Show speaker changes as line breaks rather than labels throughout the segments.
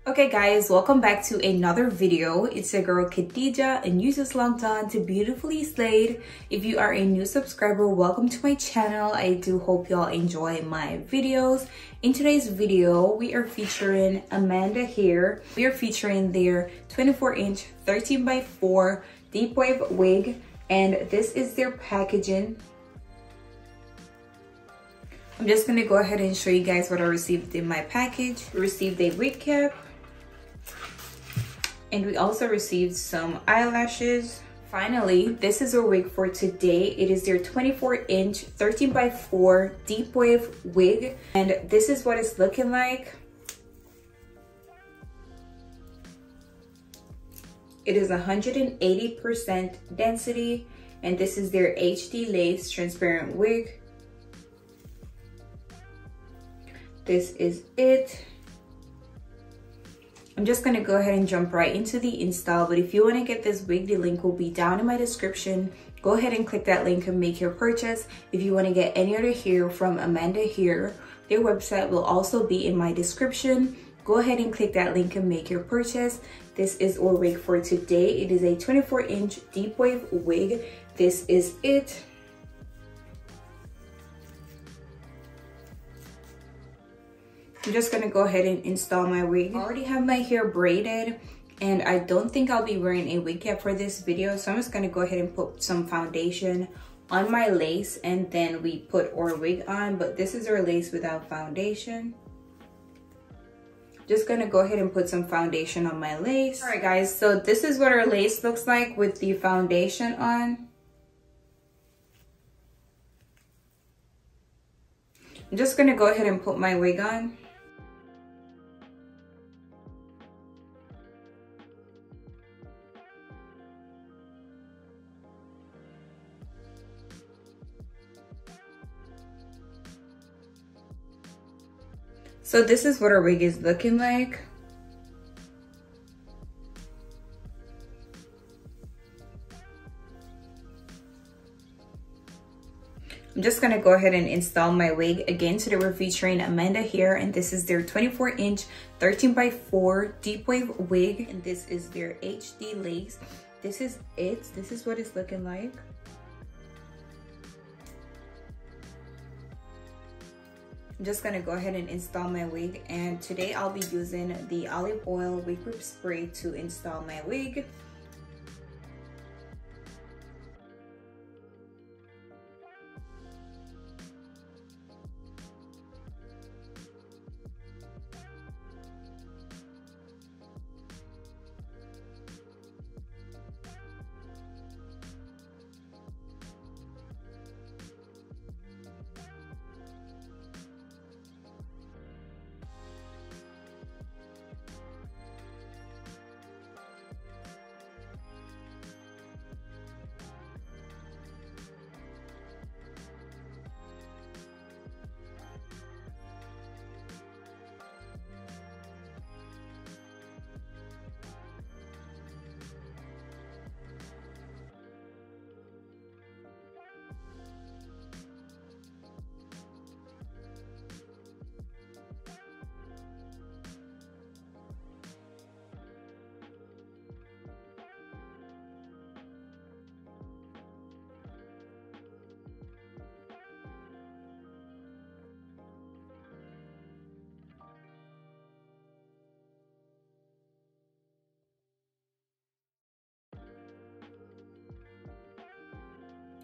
Okay guys, welcome back to another video. It's your girl Khadija and you just logged on to Beautifully Slayed. If you are a new subscriber, welcome to my channel. I do hope y'all enjoy my videos. In today's video, we are featuring Amanda here. We are featuring their 24-inch 13x4 Deepwave wig, and this is their packaging. I'm just gonna go ahead and show you guys what I received in my package. We received a wig cap, and we also received some eyelashes. Finally, this is our wig for today. It is their 24-inch 13x4 Deepwave wig, and this is what it's looking like. It is 180% density, and this is their HD lace transparent wig. This is it. I'm just gonna go ahead and jump right into the install, but if you wanna get this wig, the link will be down in my description. Go ahead and click that link and make your purchase. If you wanna get any other hair from Amanda Hair, their website will also be in my description. Go ahead and click that link and make your purchase. This is our wig for today. It is a 24-inch Deepwave wig. This is it. I'm just gonna go ahead and install my wig. I already have my hair braided, and I don't think I'll be wearing a wig cap for this video, so I'm just gonna go ahead and put some foundation on my lace, and then we put our wig on. But this is our lace without foundation. Just gonna go ahead and put some foundation on my lace. All right guys, so this is what our lace looks like with the foundation on. I'm just gonna go ahead and put my wig on. So this is what our wig is looking like. I'm just gonna go ahead and install my wig. Again, today we're featuring Amanda Hair, and this is their 24-inch 13x4 Deepwave wig, and this is their HD lace. This is it. This is what it's looking like. I'm just gonna go ahead and install my wig, and today I'll be using the olive oil wig grip spray to install my wig.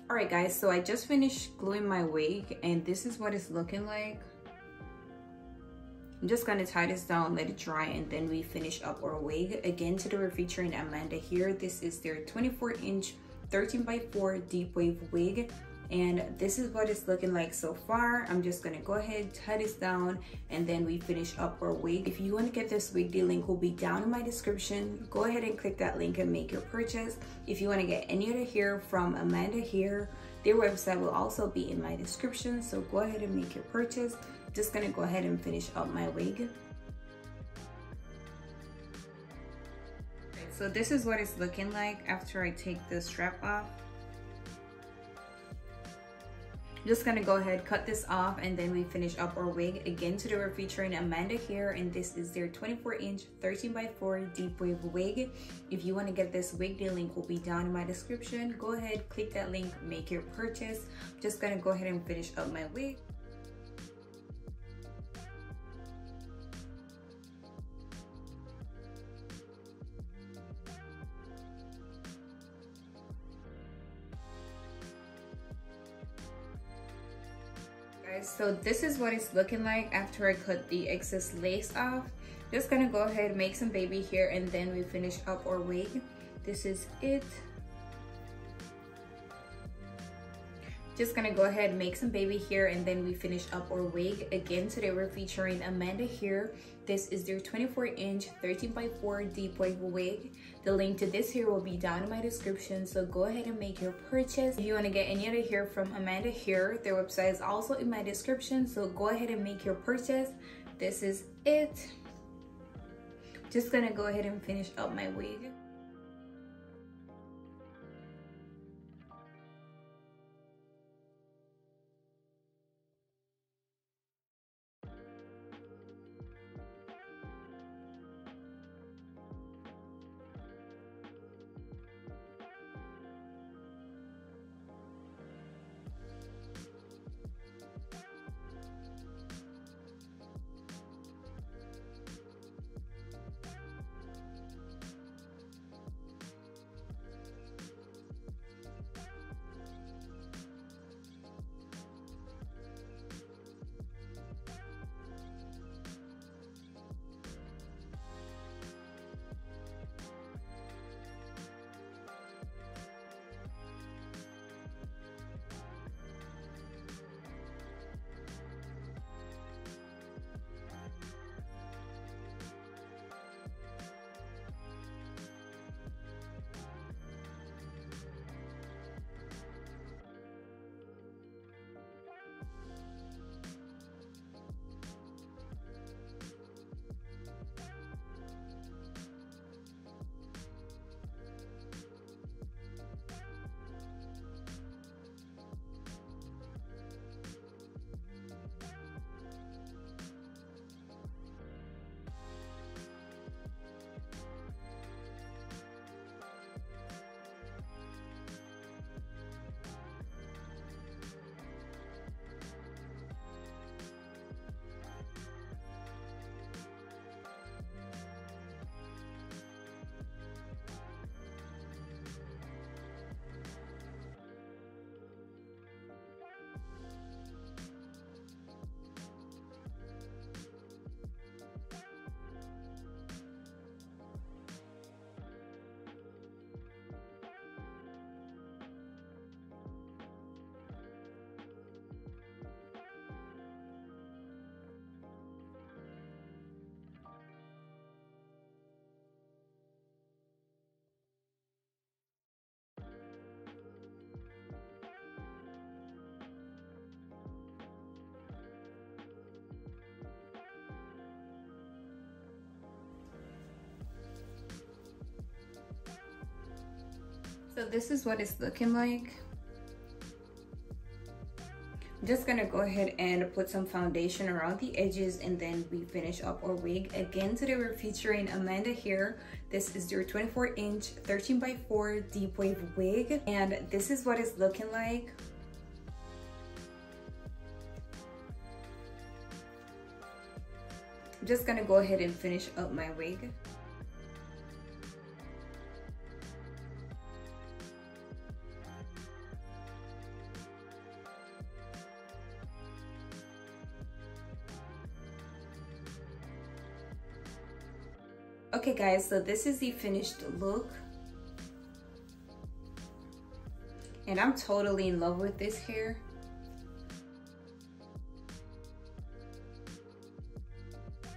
All right guys, so I just finished gluing my wig, and this is what it's looking like. I'm just gonna tie this down, let it dry, and then we finish up our wig. Again, today we're featuring Amanda Hair. This is their 24-inch 13x4 Deepwave wig, and this is what it's looking like so far. I'm just gonna go ahead, tie this down, and then we finish up our wig. If you want to get this wig, the link will be down in my description. Go ahead and click that link and make your purchase. If you want to get any other hair from Amanda Hair, their website will also be in my description, so go ahead and make your purchase. Just gonna go ahead and finish up my wig. So this is what it's looking like after I take the strap off. just gonna go ahead, cut this off, and then we finish up our wig. Again, today we're featuring Amanda here, and this is their 24-inch 13x4 deep wave wig. If you want to get this wig, the link will be down in my description. Go ahead, click that link, make your purchase. I'm just gonna go ahead and finish up my wig. So this is what it's looking like after I cut the excess lace off. Just gonna go ahead, make some baby hair, and then we finish up our wig. This is it. Just gonna go ahead, make some baby hair, and then we finish up our wig. Again, today we're featuring Amanda here. This is their 24-inch 13x4 deep wave wig. The link to this hair will be down in my description, so go ahead and make your purchase. If you want to get any other hair from Amanda here, their website is also in my description, so go ahead and make your purchase. This is it. Just gonna go ahead and finish up my wig. So this is what it's looking like. I'm just gonna go ahead and put some foundation around the edges, and then we finish up our wig. Again, today we're featuring Amanda here. This is your 24-inch 13x4 deep wave wig, and this is what it's looking like. I'm just gonna go ahead and finish up my wig. Okay guys, so this is the finished look, and I'm totally in love with this hair.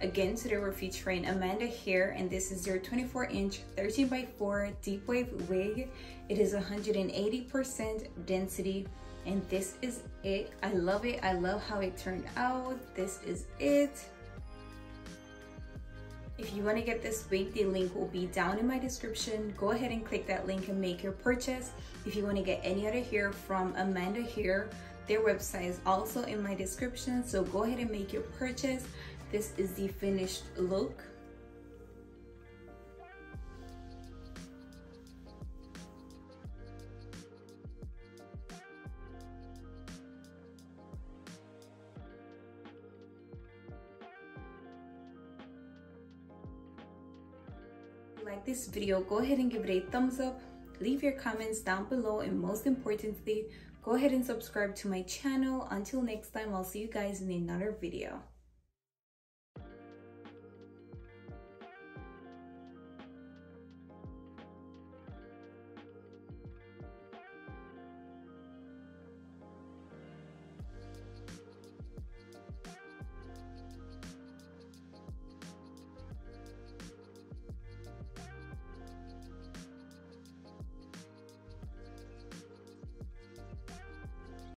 Again, today we're featuring Amanda here, and this is your 24-inch 13x4 deep wave wig. It is 180% density, and this is it. I love it. I love how it turned out. This is it. If you want to get this wig, the link will be down in my description. Go ahead and click that link and make your purchase. If you want to get any other hair from Amanda here, Their website is also in my description, so go ahead and make your purchase. This is the finished look. If you like this video, go ahead and give it a thumbs up, leave your comments down below, and most importantly, go ahead and subscribe to my channel. Until next time, I'll see you guys in another video.